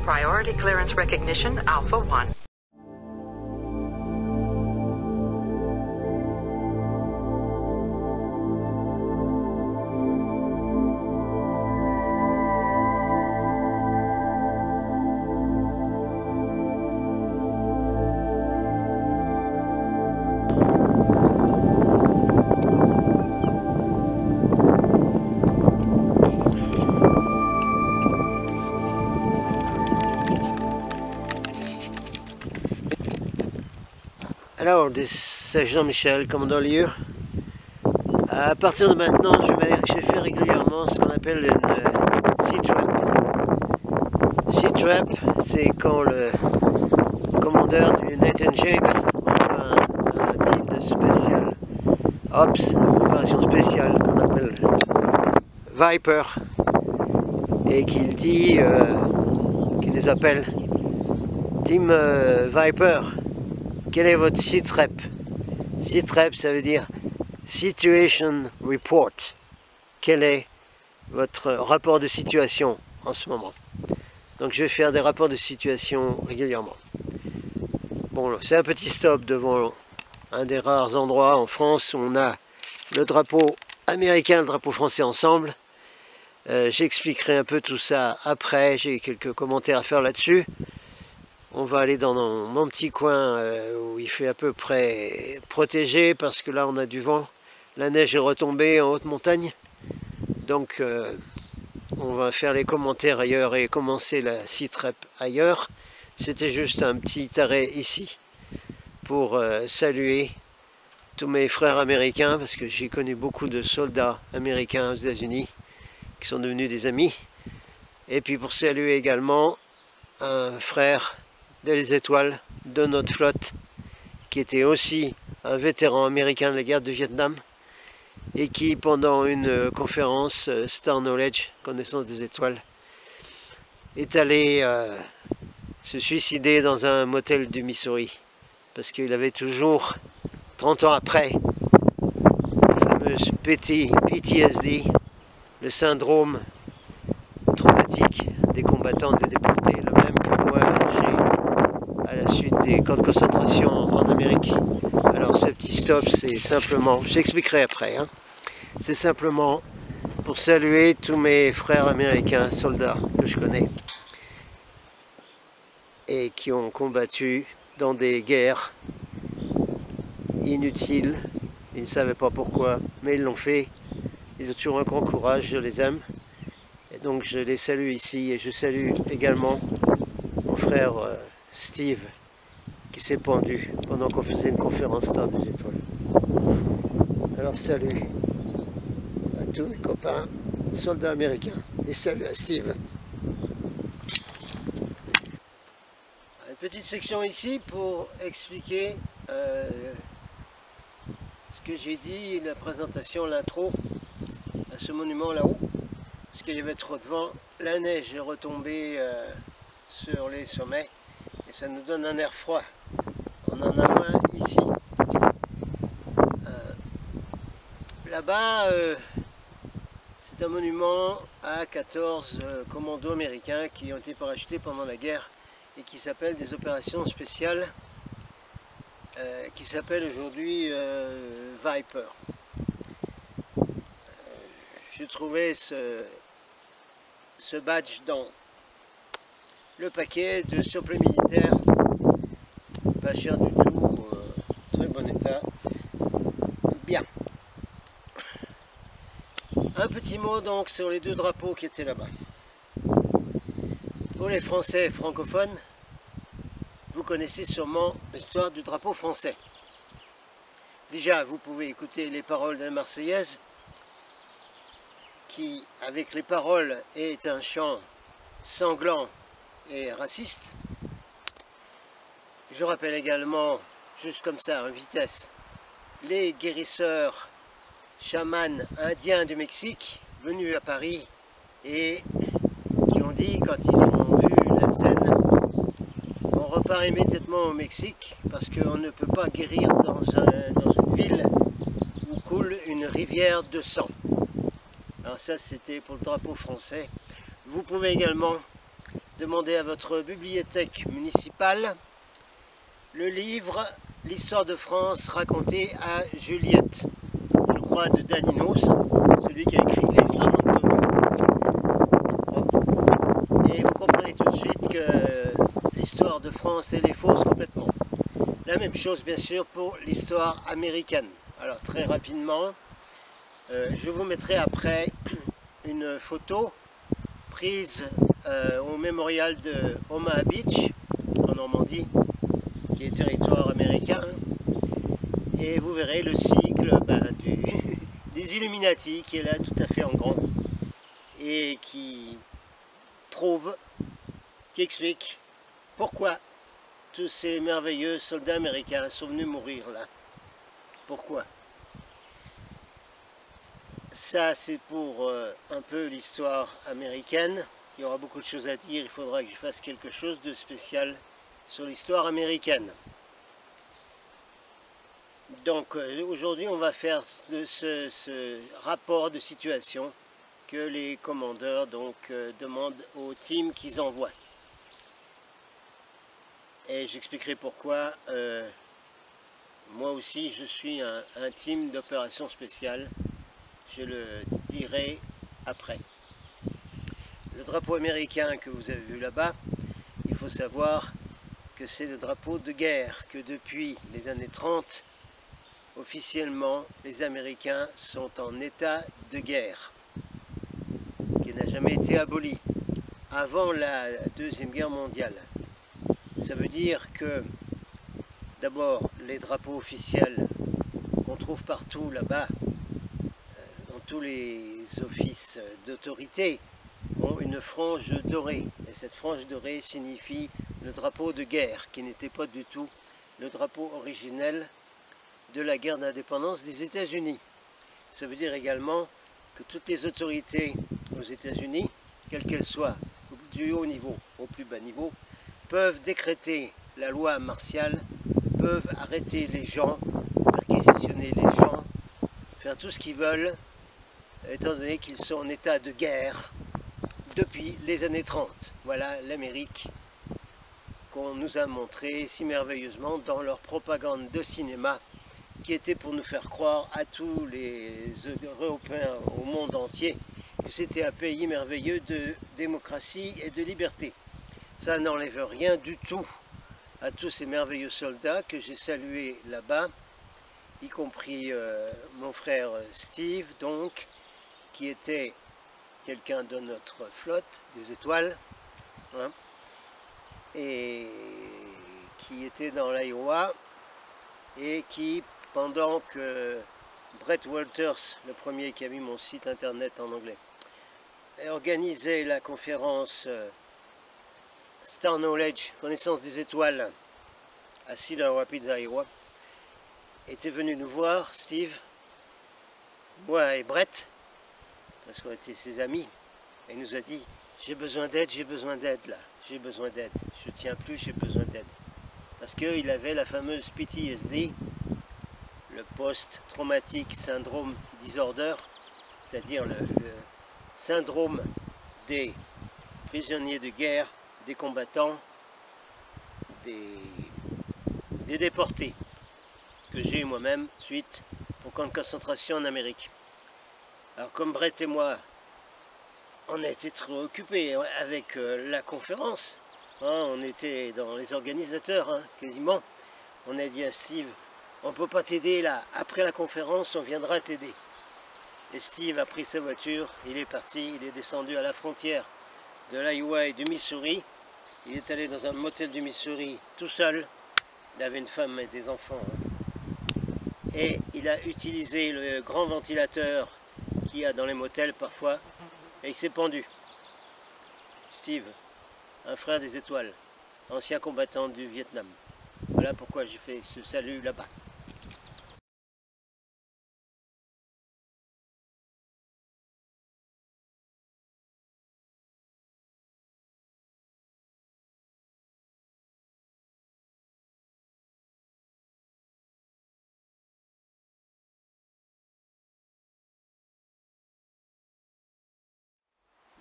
Priority clearance recognition, Alpha 1. Alors, c'est Jean-Michel, commandant Lieu. À partir de maintenant, je vais faire régulièrement ce qu'on appelle une C-Trap. C-Trap, c'est quand le commandeur du Nathan James envoie un team de spécial Ops, opération spéciale qu'on appelle Viper, et qu'il dit, qu'il les appelle Team Viper. Quel est votre SITREP? SITREP, ça veut dire Situation Report. Quel est votre rapport de situation en ce moment? Donc je vais faire des rapports de situation régulièrement. Bon, c'est un petit stop devant un des rares endroits en France où on a le drapeau américain et le drapeau français ensemble. J'expliquerai un peu tout ça après, j'ai quelques commentaires à faire là-dessus. On va aller dans mon petit coin où il fait à peu près protégé parce que là on a du vent. La neige est retombée en haute montagne. Donc on va faire les commentaires ailleurs et commencer la SITREP ailleurs. C'était juste un petit arrêt ici pour saluer tous mes frères américains parce que j'ai connu beaucoup de soldats américains aux États-Unis qui sont devenus des amis. Et puis pour saluer également un frère des étoiles de notre flotte qui était aussi un vétéran américain de la guerre du Vietnam et qui pendant une conférence Star Knowledge, connaissance des étoiles, est allé se suicider dans un motel du Missouri parce qu'il avait toujours 30 ans après la fameuse PTSD, le syndrome traumatique des combattants et déportés, le même que moi j'ai à la suite des camps de concentration en Amérique. Alors ce petit stop, c'est simplement, j'expliquerai après, hein, c'est simplement pour saluer tous mes frères américains, soldats que je connais, et qui ont combattu dans des guerres inutiles. Ils ne savaient pas pourquoi, mais ils l'ont fait. Ils ont toujours un grand courage, je les aime. Et donc je les salue ici, et je salue également mon frère Steve, qui s'est pendu pendant qu'on faisait une conférence Star des étoiles. Alors salut à tous mes copains soldats américains et salut à Steve. Une petite section ici pour expliquer ce que j'ai dit, la présentation, l'intro à ce monument là-haut, parce qu'il y avait trop de vent, la neige est retombée sur les sommets et ça nous donne un air froid. On en a moins ici. Là-bas, c'est un monument à 14 commandos américains qui ont été parachutés pendant la guerre et qui s'appellent des opérations spéciales, qui s'appellent aujourd'hui Viper. J'ai trouvé ce badge dans le paquet de surplus militaire, pas cher du tout, très bon état, bien. Un petit mot donc sur les deux drapeaux qui étaient là-bas. Pour les Français francophones, vous connaissez sûrement l'histoire du drapeau français. Déjà, vous pouvez écouter les paroles de la Marseillaise, qui, avec les paroles, est un chant sanglant et raciste. Je rappelle également, juste comme ça, en vitesse, les guérisseurs chamans indiens du Mexique venus à Paris et qui ont dit, quand ils ont vu la scène, on repart immédiatement au Mexique parce qu'on ne peut pas guérir dans une ville où coule une rivière de sang. Alors ça, c'était pour le drapeau français. Vous pouvez également, demandez à votre bibliothèque municipale le livre L'histoire de France racontée à Juliette, je crois de Daninos, celui qui a écrit les San Antonio, je crois. Et vous comprenez tout de suite que l'histoire de France elle est fausse complètement. La même chose bien sûr pour l'histoire américaine. Alors très rapidement, je vous mettrai après une photo prise au mémorial de Omaha Beach en Normandie, qui est territoire américain, et vous verrez le sigle des Illuminati qui est là tout à fait en grand et qui prouve, qui explique pourquoi tous ces merveilleux soldats américains sont venus mourir là. Pourquoi? Ça c'est pour un peu l'histoire américaine. Il y aura beaucoup de choses à dire, il faudra que je fasse quelque chose de spécial sur l'histoire américaine. Donc aujourd'hui on va faire ce rapport de situation que les commandeurs demandent aux teams qu'ils envoient. Et j'expliquerai pourquoi moi aussi je suis un team d'opération spéciale. Je le dirai après. Le drapeau américain que vous avez vu là-bas, il faut savoir que c'est le drapeau de guerre, que depuis les années 30, officiellement, les Américains sont en état de guerre, qui n'a jamais été aboli avant la Deuxième Guerre mondiale. Ça veut dire que, d'abord, les drapeaux officiels qu'on trouve partout là-bas, dans tous les offices d'autorité, ont une frange dorée. Et cette frange dorée signifie le drapeau de guerre, qui n'était pas du tout le drapeau originel de la guerre d'indépendance des États-Unis. Ça veut dire également que toutes les autorités aux États-Unis, quelles qu'elles soient, du haut niveau au plus bas niveau, peuvent décréter la loi martiale, peuvent arrêter les gens, perquisitionner les gens, faire tout ce qu'ils veulent, étant donné qu'ils sont en état de guerre depuis les années 30. Voilà l'Amérique qu'on nous a montré si merveilleusement dans leur propagande de cinéma, qui était pour nous faire croire à tous les Européens au monde entier que c'était un pays merveilleux de démocratie et de liberté. Ça n'enlève rien du tout à tous ces merveilleux soldats que j'ai salués là-bas, y compris mon frère Steve, donc, qui était quelqu'un de notre flotte des étoiles, hein, et qui était dans l'Iowa, et qui, pendant que Brett Walters, le premier qui a mis mon site internet en anglais, organisait la conférence Star Knowledge, connaissance des étoiles, à Cedar Rapids, Iowa, était venu nous voir, Steve, moi et Brett, parce qu'on était ses amis, et il nous a dit « J'ai besoin d'aide là, j'ai besoin d'aide, je tiens plus, j'ai besoin d'aide. » Parce qu'il avait la fameuse PTSD, le post-traumatic syndrome disorder, c'est-à-dire le syndrome des prisonniers de guerre, des combattants, des déportés, que j'ai eu moi-même suite au camp de concentration en Amérique. Alors comme Brett et moi, on a été trop occupés avec la conférence, hein, on était dans les organisateurs, hein, quasiment. On a dit à Steve, on ne peut pas t'aider là, après la conférence on viendra t'aider. Et Steve a pris sa voiture, il est parti, il est descendu à la frontière de l'Iowa et du Missouri. Il est allé dans un motel du Missouri tout seul, il avait une femme et des enfants, hein. Et il a utilisé le grand ventilateur qu'il y a dans les motels parfois, et il s'est pendu. Steve, un frère des étoiles, ancien combattant du Vietnam. Voilà pourquoi j'ai fait ce salut là-bas.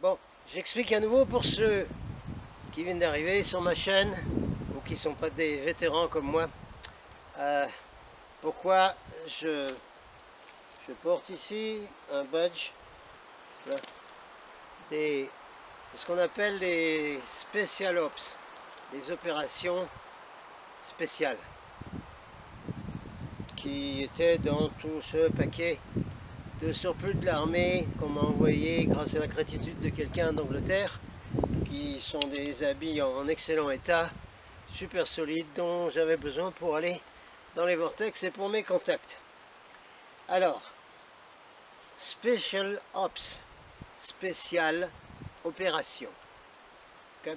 Bon, j'explique à nouveau pour ceux qui viennent d'arriver sur ma chaîne ou qui ne sont pas des vétérans comme moi. Pourquoi je porte ici un badge, là, ce qu'on appelle les Special Ops, les opérations spéciales, qui étaient dans tout ce paquet de surplus de l'armée qu'on m'a envoyé grâce à la gratitude de quelqu'un d'Angleterre, qui sont des habits en excellent état, super solides, dont j'avais besoin pour aller dans les vortex et pour mes contacts. Alors, Special Ops, spécial opération. Okay.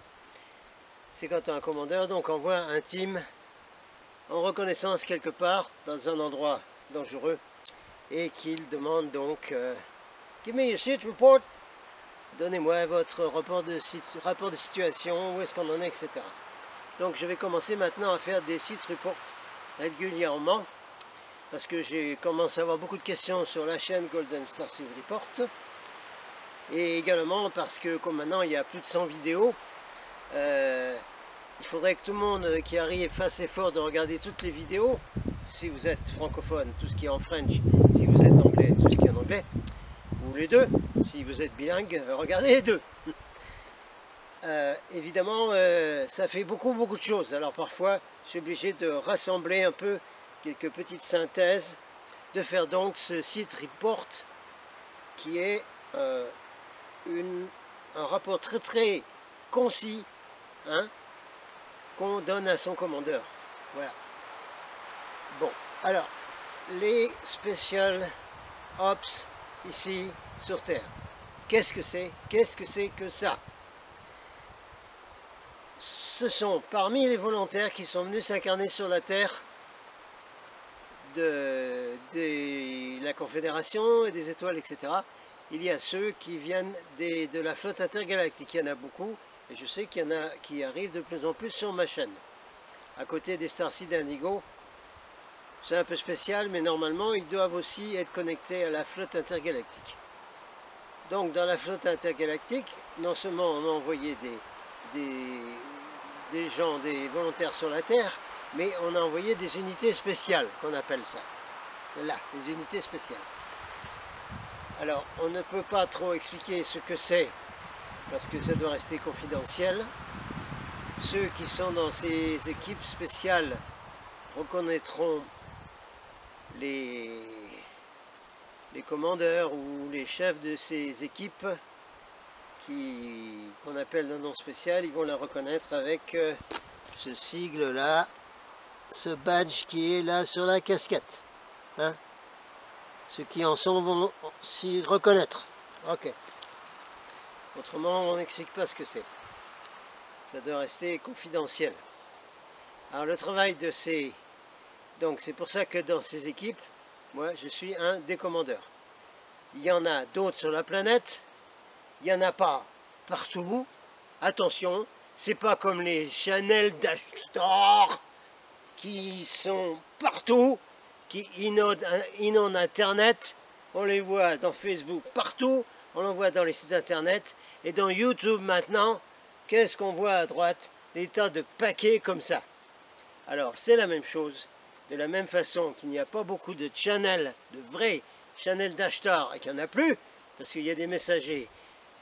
C'est quand un commandeur donc envoie un team en reconnaissance quelque part dans un endroit dangereux et qu'il demande donc Give me your seat report, donnez-moi votre rapport de situation, où est-ce qu'on en est, etc. Donc je vais commencer maintenant à faire des site reports régulièrement parce que j'ai commencé à avoir beaucoup de questions sur la chaîne Golden Star Seed Report et également parce que comme maintenant il y a plus de 100 vidéos, il faudrait que tout le monde qui arrive fasse l'effort de regarder toutes les vidéos. Si vous êtes francophone, tout ce qui est en French, si vous êtes anglais, tout ce qui est en anglais, ou les deux, si vous êtes bilingue, regardez les deux. Évidemment, ça fait beaucoup de choses. Alors parfois, je suis obligé de rassembler un peu quelques petites synthèses, de faire donc ce site report qui est un rapport très concis, hein, qu'on donne à son commandeur. Voilà. Bon, alors, les Special Ops ici sur Terre. Qu'est-ce que c'est? Qu'est-ce que c'est que ça? Ce sont parmi les volontaires qui sont venus s'incarner sur la Terre de la Confédération et des étoiles, etc. Il y a ceux qui viennent de la flotte intergalactique. Il y en a beaucoup, et je sais qu'il y en a qui arrivent de plus en plus sur ma chaîne. À côté des Starseed Indigo, c'est un peu spécial, mais normalement, ils doivent aussi être connectés à la flotte intergalactique. Donc, dans la flotte intergalactique, non seulement on a envoyé des gens, des volontaires sur la Terre, mais on a envoyé des unités spéciales, qu'on appelle ça. Là, des unités spéciales. Alors, on ne peut pas trop expliquer ce que c'est, parce que ça doit rester confidentiel. Ceux qui sont dans ces équipes spéciales reconnaîtront les commandeurs ou les chefs de ces équipes qu'on appelle d'un nom spécial. Ils vont la reconnaître avec ce sigle là, ce badge qui est là sur la casquette, hein? Ceux qui en sont vont s'y reconnaître. Ok. Autrement, on n'explique pas ce que c'est. Ça doit rester confidentiel. Alors le travail de ces... Donc c'est pour ça que dans ces équipes, moi je suis un des commandeurs. Il y en a d'autres sur la planète, il n'y en a pas partout. Attention, c'est pas comme les Channel Dashstar qui sont partout, qui inondent Internet. On les voit dans Facebook partout, on les voit dans les sites Internet et dans YouTube maintenant. Qu'est-ce qu'on voit à droite? Des tas de paquets comme ça. Alors c'est la même chose. De la même façon qu'il n'y a pas beaucoup de channels, de vrais Channel Dashstar, et qu'il n'y en a plus, parce qu'il y a des messagers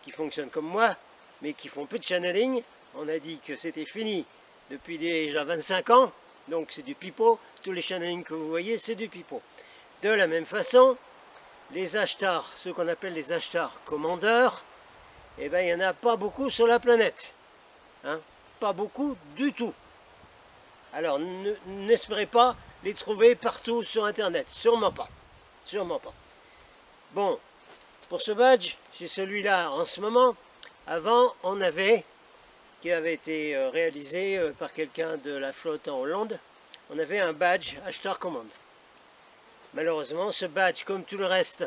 qui fonctionnent comme moi, mais qui font peu de channeling. On a dit que c'était fini depuis déjà 25 ans, donc c'est du pipeau. Tous les channelings que vous voyez, c'est du pipeau. De la même façon, les Ashtar, ceux qu'on appelle les Ashtar commandeurs, eh bien, il n'y en a pas beaucoup sur la planète. Hein? Pas beaucoup du tout. Alors, n'espérez pas les trouver partout sur Internet. Sûrement pas. Sûrement pas. Bon, pour ce badge, c'est celui-là en ce moment. Avant, on avait, qui avait été réalisé par quelqu'un de la flotte en Hollande, on avait un badge Ashtar Command. Malheureusement, ce badge, comme tout le reste,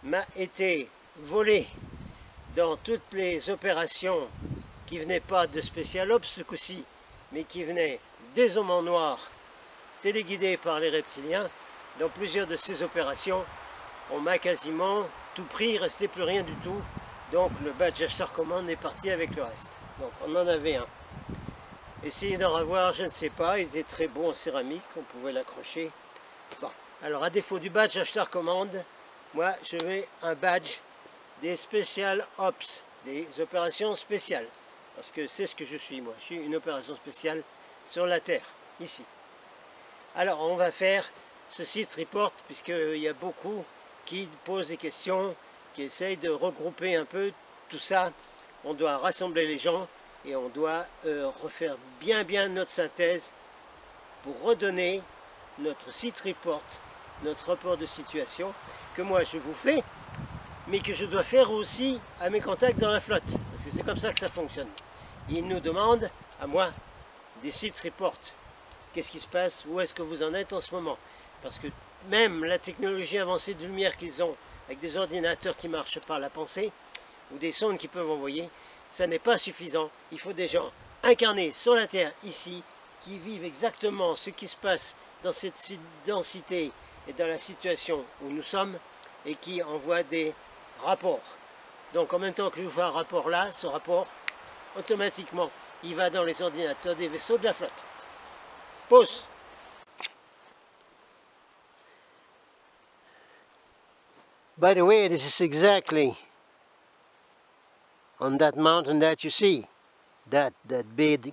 m'a été volé dans toutes les opérations qui venaient pas de Special Ops ce coup-ci, mais qui venaient des hommes en noir téléguidés par les reptiliens. Dans plusieurs de ces opérations, on m'a quasiment tout pris, il ne restait plus rien du tout Donc le badge acheteur commande est parti avec le reste. Donc on en avait un. Essayez d'en revoir, je ne sais pas, il était très beau en céramique, on pouvait l'accrocher. Bon, alors à défaut du badge acheteur commande, moi je mets un badge des Special Ops, des opérations spéciales. Parce que c'est ce que je suis moi, je suis une opération spéciale sur la Terre, ici. Alors on va faire ce site report, puisqu'il y a beaucoup qui posent des questions, qui essayent de regrouper un peu tout ça. On doit rassembler les gens et on doit refaire bien notre synthèse pour redonner notre site report, notre rapport de situation que moi je vous fais, mais que je dois faire aussi à mes contacts dans la flotte, parce que c'est comme ça que ça fonctionne. Ils nous demandent, à moi, des sites report. Qu'est-ce qui se passe? Où est-ce que vous en êtes en ce moment? Parce que même la technologie avancée de lumière qu'ils ont, avec des ordinateurs qui marchent par la pensée, ou des sondes qu'ils peuvent envoyer, ça n'est pas suffisant. Il faut des gens incarnés sur la Terre, ici, qui vivent exactement ce qui se passe dans cette densité et dans la situation où nous sommes, et qui envoient des rapports. Donc en même temps que je vous fais un rapport là, ce rapport, automatiquement, il va dans les ordinateurs des vaisseaux de la flotte. Pause. By the way, this is exactly on that mountain that you see. That big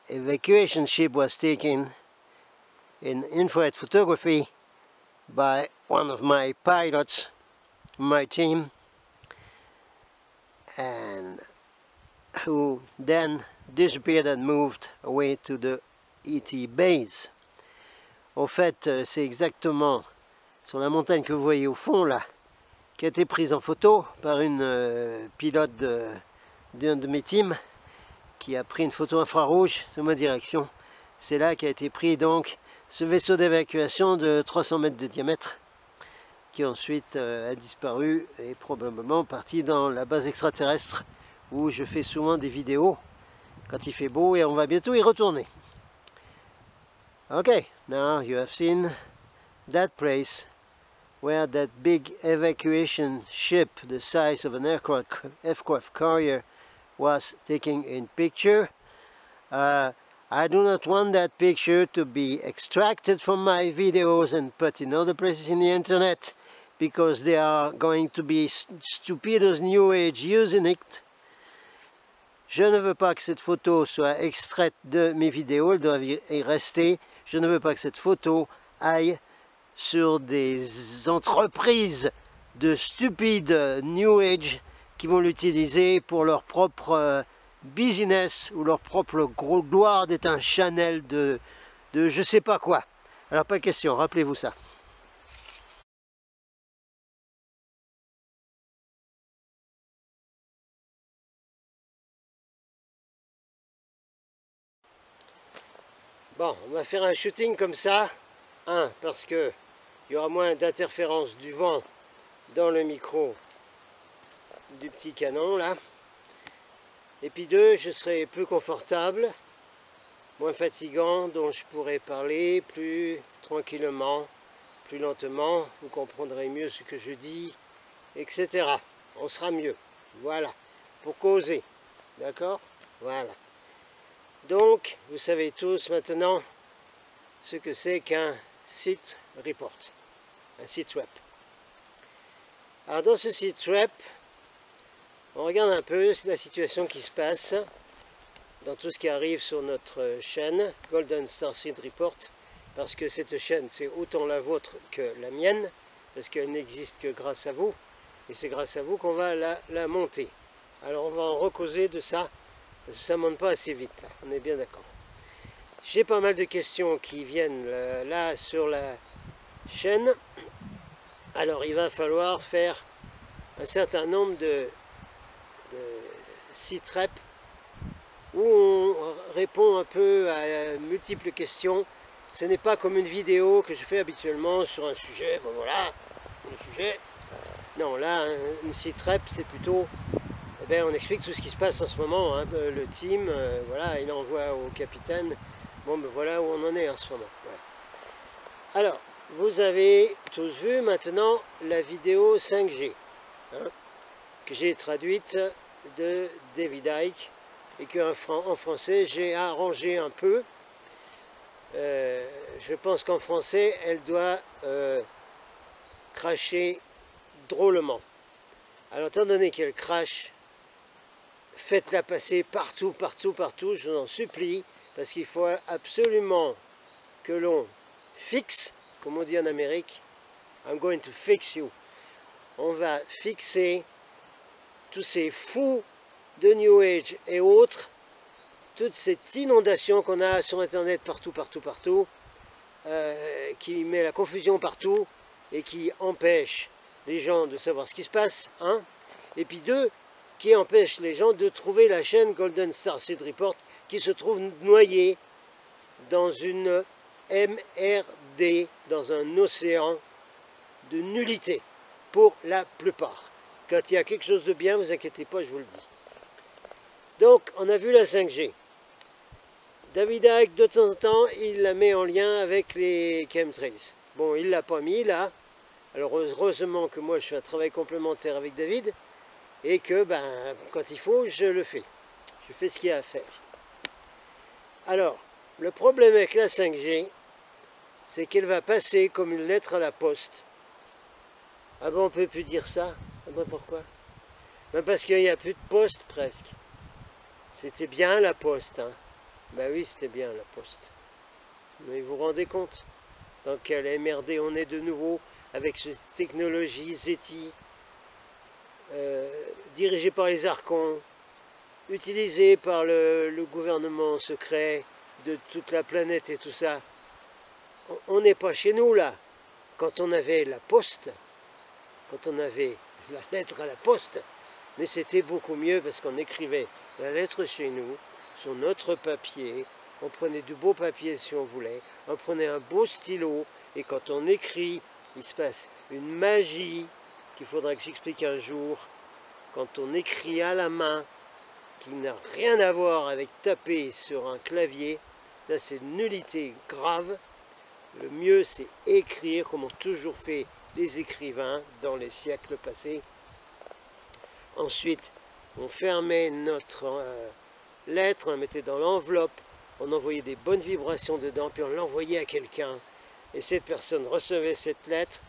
evacuation ship was taken in infrared photography by one of my pilots, my team, and who then disappeared and moved away to the ET base. En fait, c'est exactement sur la montagne que vous voyez au fond là, qui a été prise en photo par une pilote d'un de mes teams, qui a pris une photo infrarouge sur ma direction. C'est là qu'a été pris donc ce vaisseau d'évacuation de 300 mètres de diamètre, qui ensuite a disparu et probablement parti dans la base extraterrestre où je fais souvent des vidéos quand il fait beau, et on va bientôt y retourner. Okay, now you have seen that place where that big evacuation ship the size of an aircraft carrier was taking in picture. I do not want that picture to be extracted from my videos and put in other places in the internet, because they are going to be stupid New Age using it. Je ne veux pas que cette photo soit extraite de mes vidéos, elle doit y rester. Je ne veux pas que cette photo aille sur des entreprises de stupides New Age qui vont l'utiliser pour leur propre business ou leur propre gloire d'être un channel de je sais pas quoi. Alors pas de question, rappelez-vous ça. Bon, on va faire un shooting comme ça. Parce que il y aura moins d'interférence du vent dans le micro du petit canon là. Et puis 2, je serai plus confortable, moins fatigant, dont je pourrai parler plus tranquillement, plus lentement, vous comprendrez mieux ce que je dis, etc. On sera mieux, voilà, pour causer, d'accord? Voilà. Donc, vous savez tous maintenant ce que c'est qu'un site report, un site web. Alors dans ce site web, on regarde un peu la situation qui se passe dans tout ce qui arrive sur notre chaîne Golden Star Seed Report, parce que cette chaîne c'est autant la vôtre que la mienne, parce qu'elle n'existe que grâce à vous, et c'est grâce à vous qu'on va la monter. Alors on va en recauser de ça, parce que ça ne monte pas assez vite là, on est bien d'accord. J'ai pas mal de questions qui viennent là sur la chaîne, alors il va falloir faire un certain nombre de sites rep où on répond un peu à multiples questions. Ce n'est pas comme une vidéo que je fais habituellement sur un sujet, bon voilà, le sujet. Non, là, un site rep, c'est plutôt, eh bien, on explique tout ce qui se passe en ce moment, hein, le team, voilà, il envoie au capitaine, bon, ben voilà où on en est en ce moment. Voilà. Alors, vous avez tous vu maintenant la vidéo 5G. Hein. que j'ai traduite de David Icke et qu'en français j'ai arrangé un peu. Je pense qu'en français elle doit cracher drôlement. Alors étant donné qu'elle crache, faites-la passer partout, partout, partout, je vous en supplie, parce qu'il faut absolument que l'on fixe, comme on dit en Amérique, I'm going to fix you. On va fixer tous ces fous de New Age et autres, toute cette inondation qu'on a sur Internet partout, partout, partout, qui met la confusion partout et qui empêche les gens de savoir ce qui se passe, un, et puis deux, qui empêche les gens de trouver la chaîne Golden Star Seed Report qui se trouve noyée dans une MRD, dans un océan de nullité, pour la plupart. Quand il y a quelque chose de bien, ne vous inquiétez pas, je vous le dis. Donc, on a vu la 5G. David Icke, de temps en temps, il la met en lien avec les chemtrails. Bon, il ne l'a pas mis là. Alors, heureusement que moi, je fais un travail complémentaire avec David et que, quand il faut, je le fais. Je fais ce qu'il y a à faire. Alors, le problème avec la 5G, c'est qu'elle va passer comme une lettre à la poste. Ah bon, on ne peut plus dire ça? Ah bon, pourquoi? Ben parce qu'il n'y a plus de poste presque. C'était bien la poste, hein. Ben oui, c'était bien la poste. Mais vous vous rendez compte? Dans quelle MRD on est de nouveau avec cette technologie ZTE, dirigée par les archons, utilisée par le gouvernement secret de toute la planète et tout ça. On n'est pas chez nous là. Quand on avait la poste, quand on avait la lettre à la poste, mais c'était beaucoup mieux parce qu'on écrivait la lettre chez nous, sur notre papier, on prenait du beau papier si on voulait, on prenait un beau stylo, et quand on écrit, il se passe une magie qu'il faudra que j'explique un jour. Quand on écrit à la main, qui n'a rien à voir avec taper sur un clavier, ça c'est une nullité grave. Le mieux c'est écrire comme ont toujours fait les écrivains dans les siècles passés. Ensuite, on fermait notre lettre, on la mettait dans l'enveloppe, on envoyait des bonnes vibrations dedans, puis on l'envoyait à quelqu'un. Et cette personne recevait cette lettre,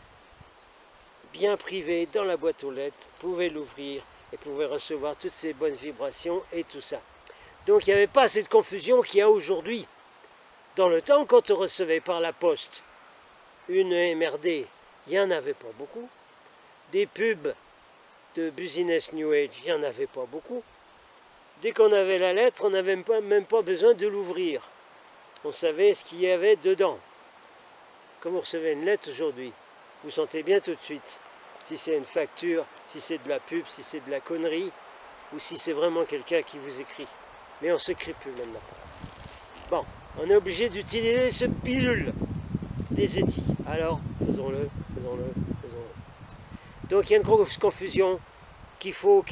bien privée, dans la boîte aux lettres, pouvait l'ouvrir et pouvait recevoir toutes ces bonnes vibrations et tout ça. Donc il n'y avait pas cette confusion qu'il y a aujourd'hui. Dans le temps, quand on recevait par la poste une MRD, il n'y en avait pas beaucoup. Des pubs de Business New Age, il n'y en avait pas beaucoup. Dès qu'on avait la lettre, on n'avait même pas besoin de l'ouvrir. On savait ce qu'il y avait dedans. Comme vous recevez une lettre aujourd'hui, vous sentez bien tout de suite si c'est une facture, si c'est de la pub, si c'est de la connerie, ou si c'est vraiment quelqu'un qui vous écrit. Mais on ne s'écrit plus maintenant. Bon, on est obligé d'utiliser ce pilule des ZTE. Alors, faisons-le, faisons-le, faisons-le. Donc il y a une grosse confusion qu'il faut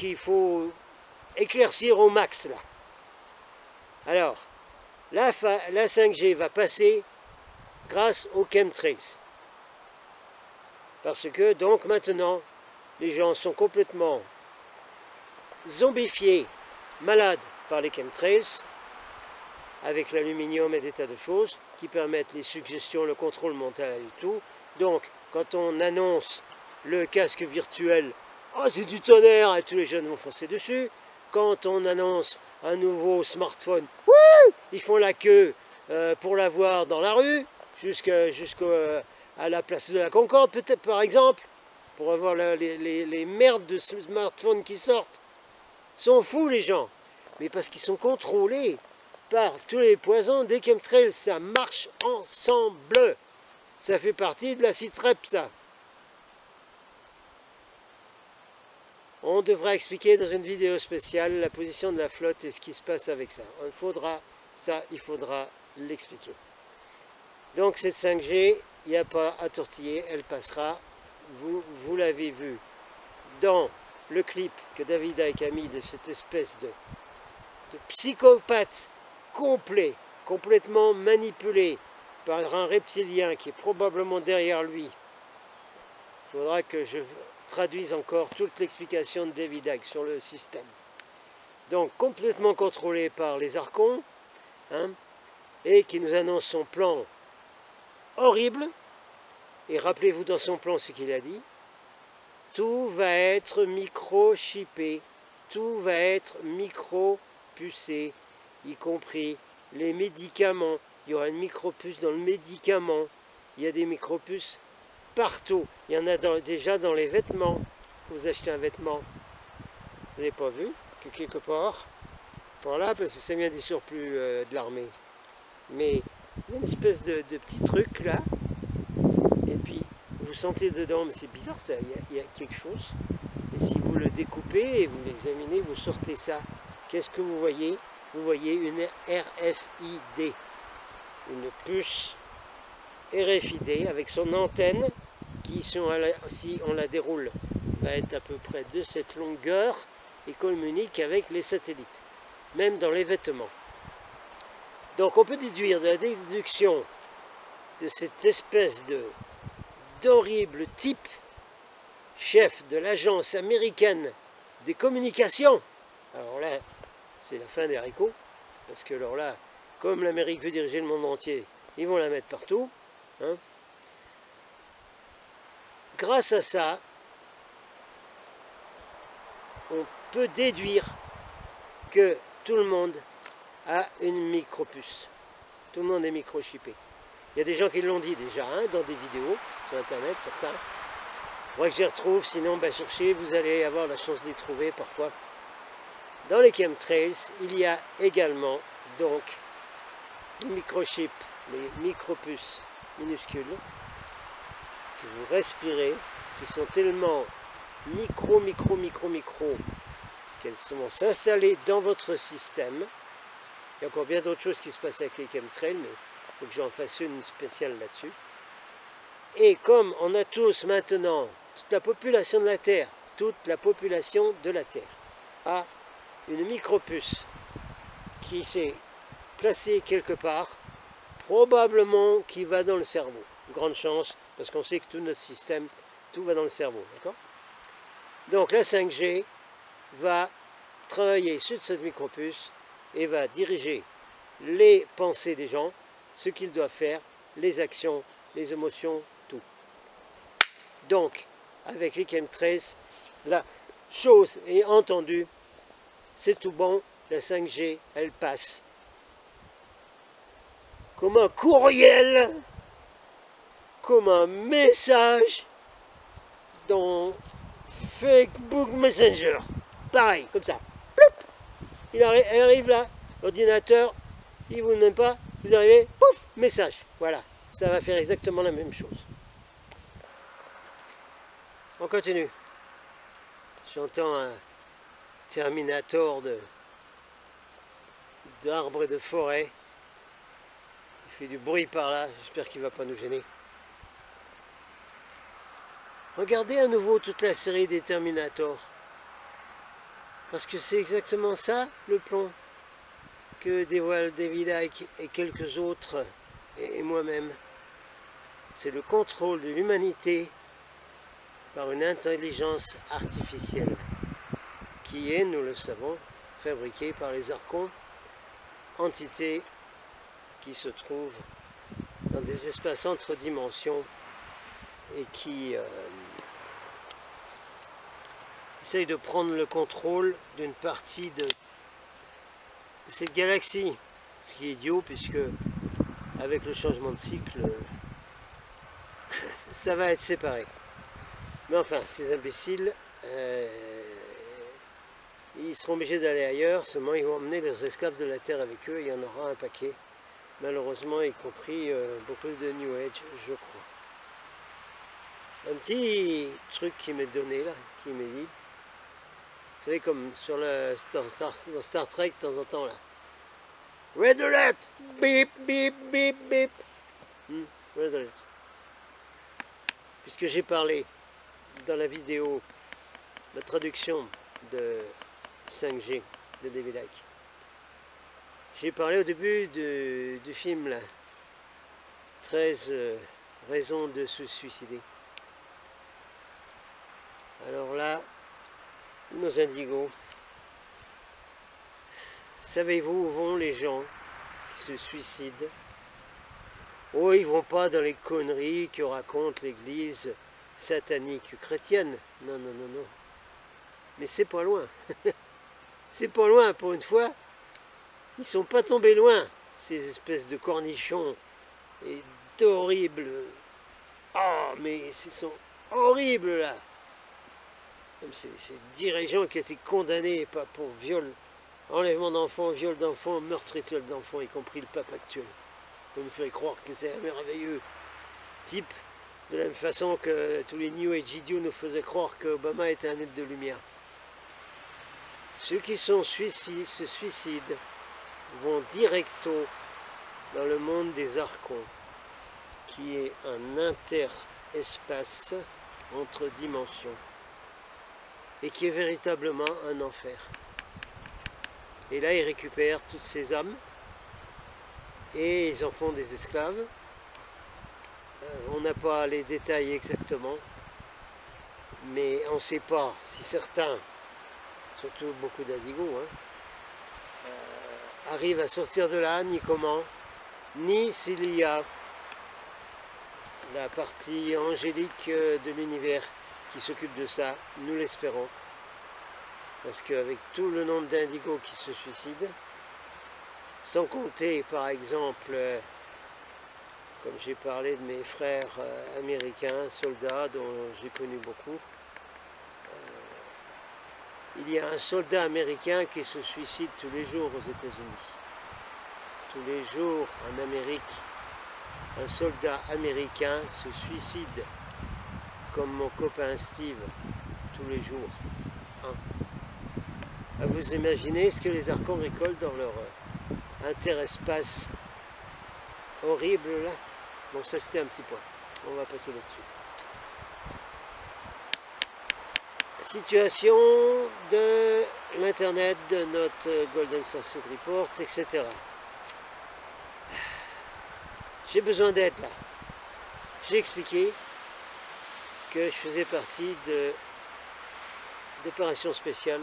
éclaircir au max là. Alors, la 5G va passer grâce aux chemtrails. Parce que donc maintenant, les gens sont complètement zombifiés, malades par les chemtrails, avec l'aluminium et des tas de choses qui permettent les suggestions, le contrôle mental et tout. Donc, quand on annonce le casque virtuel, oh c'est du tonnerre, et tous les jeunes vont foncer dessus. Quand on annonce un nouveau smartphone, wouh, ils font la queue pour l'avoir dans la rue, jusqu'à la place de la Concorde, peut-être par exemple, pour avoir les merdes de smartphones qui sortent. Ils sont fous les gens, mais parce qu'ils sont contrôlés par tous les poisons des chemtrails. Ça marche ensemble. Ça fait partie de la CITREP, ça. On devra expliquer dans une vidéo spéciale la position de la flotte et ce qui se passe avec ça. Il faudra l'expliquer. Donc cette 5G, il n'y a pas à tortiller, elle passera. Vous l'avez vu dans le clip que David Icke a mis de cette espèce de psychopathe complet, complètement manipulé par un reptilien qui est probablement derrière lui. Il faudra que je traduisent encore toute l'explication de David Icke sur le système. Donc complètement contrôlé par les archons, hein, et qui nous annonce son plan horrible. Et rappelez-vous dans son plan ce qu'il a dit. Tout va être microchippé, tout va être micro-pucé, y compris les médicaments. Il y aura une micropuce dans le médicament. Il y a des micropuces partout. Il y en a déjà dans les vêtements. Vous achetez un vêtement, vous n'avez pas vu que quelque part. Voilà, parce que ça vient des surplus de l'armée. Mais il y a une espèce de petit truc là. Et puis vous sentez dedans, mais c'est bizarre ça, il y a quelque chose. Et si vous le découpez et vous l'examinez, vous sortez ça. Qu'est-ce que vous voyez? Vous voyez une RFID, une puce RFID avec son antenne qui, si on la déroule, va être à peu près de cette longueur et communique avec les satellites, même dans les vêtements. Donc on peut déduire de la déduction de cette espèce d'horrible type, chef de l'agence américaine des communications. Alors là, c'est la fin des haricots, parce que alors là, comme l'Amérique veut diriger le monde entier, ils vont la mettre partout. Hein. Grâce à ça, on peut déduire que tout le monde a une micropuce. Tout le monde est microchippé. Il y a des gens qui l'ont dit déjà, hein, dans des vidéos sur internet, certains. Il faudrait que je les retrouve, sinon cherchez, vous allez avoir la chance de les trouver parfois. Dans les chemtrails, il y a également donc les microchips, les micropuces minuscules que vous respirez, qui sont tellement micro qu'elles vont s'installer dans votre système. Il y a encore bien d'autres choses qui se passent avec les chemtrails, mais il faut que j'en fasse une spéciale là-dessus. Et comme on a tous maintenant, toute la population de la Terre a une micropuce qui s'est placée quelque part, probablement qui va dans le cerveau. Grande chance, parce qu'on sait que tout notre système, tout va dans le cerveau, d'accord? Donc la 5G va travailler sur cette micropuce et va diriger les pensées des gens, ce qu'ils doivent faire, les actions, les émotions, tout. Donc, avec les chemtrails, la chose est entendue, c'est tout bon, la 5G, elle passe comme un courriel, comme un message dans Facebook Messenger. Pareil, comme ça. Elle arrive là, l'ordinateur, il ne vous demande pas, vous arrivez, pouf, message. Voilà, ça va faire exactement la même chose. On continue. J'entends un Terminator d'arbres et de forêt. Il fait du bruit par là, j'espère qu'il ne va pas nous gêner. Regardez à nouveau toute la série des Terminators. Parce que c'est exactement ça le plan que dévoile David Icke et quelques autres, et moi-même. C'est le contrôle de l'humanité par une intelligence artificielle qui est, nous le savons, fabriquée par les archons, entités qui se trouvent dans des espaces entre dimensions et qui essayent de prendre le contrôle d'une partie de cette galaxie, ce qui est idiot puisque avec le changement de cycle, ça va être séparé. Mais enfin, ces imbéciles, ils seront obligés d'aller ailleurs, seulement ils vont emmener leurs esclaves de la Terre avec eux, il y en aura un paquet, malheureusement, y compris beaucoup de New Age, je crois. Un petit truc qui m'est donné là, qui m'est dit, vous savez comme sur dans Star Trek de temps en temps là, Red Alert, bip bip bip bip, Red Alert. Puisque j'ai parlé dans la vidéo, la traduction de 5G de David Icke, j'ai parlé au début du film là, 13 raisons de se suicider. Alors là, nos indigos, savez-vous où vont les gens qui se suicident? Oh, ils vont pas dans les conneries que raconte l'église satanique chrétienne. Non, non, non, non. Mais c'est pas loin. C'est pas loin, pour une fois. Ils sont pas tombés loin, ces espèces de cornichons et d'horribles... Oh, mais ils sont horribles, là. Comme ces dirigeants qui étaient condamnés pas pour viol, enlèvement d'enfants, viol d'enfants, meurtre rituel d'enfants, y compris le pape actuel. On me fait croire que c'est un merveilleux type, de la même façon que tous les New Age idiots nous faisaient croire qu'Obama était un être de lumière. Ceux qui se suicident vont directo dans le monde des archons, qui est un interespace entre dimensions, et qui est véritablement un enfer. Et là, ils récupèrent toutes ces âmes, et ils en font des esclaves. On n'a pas les détails exactement, mais on ne sait pas si certains, surtout beaucoup d'indigos, arrivent à sortir de là, ni comment, ni s'il y a la partie angélique de l'univers qui s'occupe de ça, nous l'espérons. Parce qu'avec tout le nombre d'indigos qui se suicident, sans compter par exemple, comme j'ai parlé de mes frères américains, soldats dont j'ai connu beaucoup, il y a un soldat américain qui se suicide tous les jours aux États-Unis. Tous les jours en Amérique, un soldat américain se suicide, comme mon copain Steve, tous les jours. À vous imaginer ce que les archons récoltent dans leur interespace horrible là. Bon, ça c'était un petit point. On va passer là-dessus. Situation de l'internet, de notre Golden Sunset Report, etc. J'ai besoin d'être là. J'ai expliqué que je faisais partie d'opérations spéciales,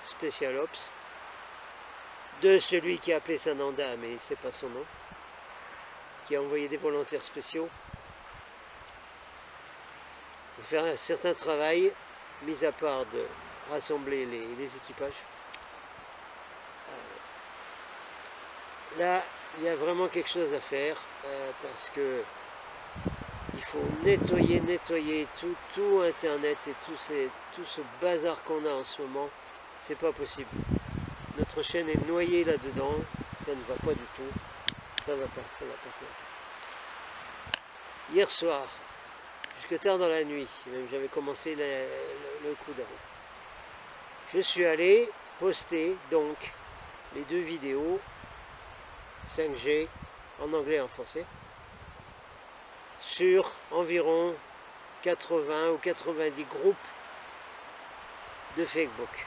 Special Ops, de celui qui a appelé Sananda, mais c'est pas son nom, qui a envoyé des volontaires spéciaux pour faire un certain travail, mis à part de rassembler les équipages. Là, il y a vraiment quelque chose à faire, parce que il faut nettoyer tout Internet et tout ce bazar qu'on a en ce moment. C'est pas possible. Notre chaîne est noyée là-dedans, ça ne va pas du tout. Ça va pas. Hier soir, jusque tard dans la nuit, même j'avais commencé le coup d'arrêt. Je suis allé poster donc les 2 vidéos 5G en anglais et en français sur environ 80 ou 90 groupes de Facebook.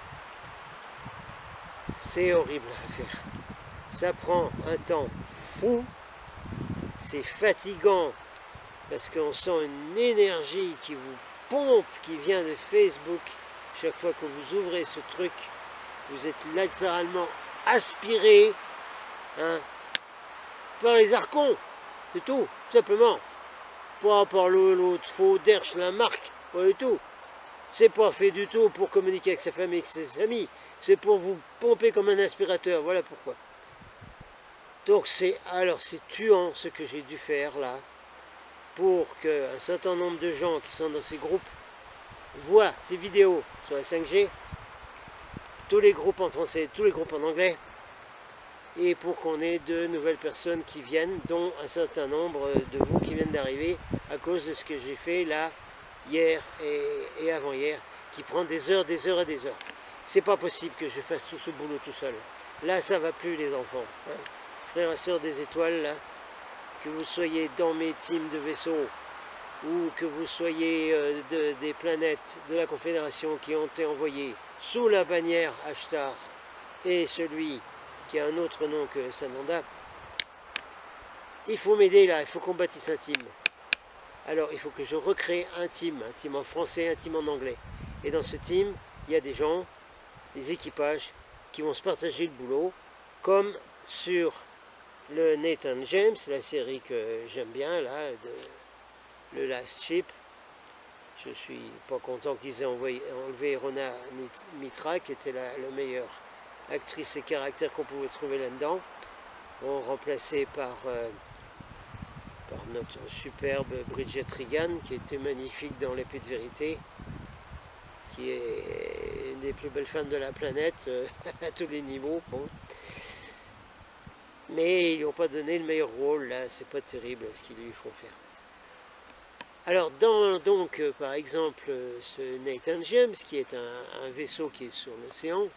C'est horrible à faire. Ça prend un temps fou, c'est fatigant parce qu'on sent une énergie qui vous pompe, qui vient de Facebook. Chaque fois que vous ouvrez ce truc, vous êtes littéralement aspiré par les archons, c'est tout, simplement. Pas par l'autre faux derche, la marque, pas du tout. C'est pas fait du tout pour communiquer avec sa famille, avec ses amis. C'est pour vous pomper comme un aspirateur, voilà pourquoi. Donc c'est tuant ce que j'ai dû faire là, pour qu'un certain nombre de gens qui sont dans ces groupes voient ces vidéos sur la 5G, tous les groupes en français, tous les groupes en anglais, et pour qu'on ait de nouvelles personnes qui viennent, dont un certain nombre de vous qui viennent d'arriver à cause de ce que j'ai fait là, hier et avant-hier, qui prend des heures et des heures. C'est pas possible que je fasse tout ce boulot tout seul. Là, ça va plus les enfants. Frères et sœurs des étoiles, là, que vous soyez dans mes teams de vaisseaux, ou que vous soyez des planètes de la Confédération qui ont été envoyées sous la bannière Ashtar, et celui qui a un autre nom que Sananda, il faut m'aider là, il faut qu'on bâtisse un team. Alors il faut que je recrée un team en français, un team en anglais. Et dans ce team, il y a des gens, des équipages qui vont se partager le boulot, comme sur le Nathan James, la série que j'aime bien, là, de le Last Ship. Je suis pas content qu'ils aient enlevé Rona Mitra, qui était la meilleure actrice et caractère qu'on pouvait trouver là-dedans, remplacée par notre superbe Bridget Regan, qui était magnifique dans L'Épée de Vérité, qui est une des plus belles femmes de la planète à tous les niveaux. Bon. Mais ils n'ont pas donné le meilleur rôle, là, c'est pas terrible ce qu'ils lui font faire. Alors, donc, par exemple, ce Nathan James, qui est un vaisseau qui est sur l'océan,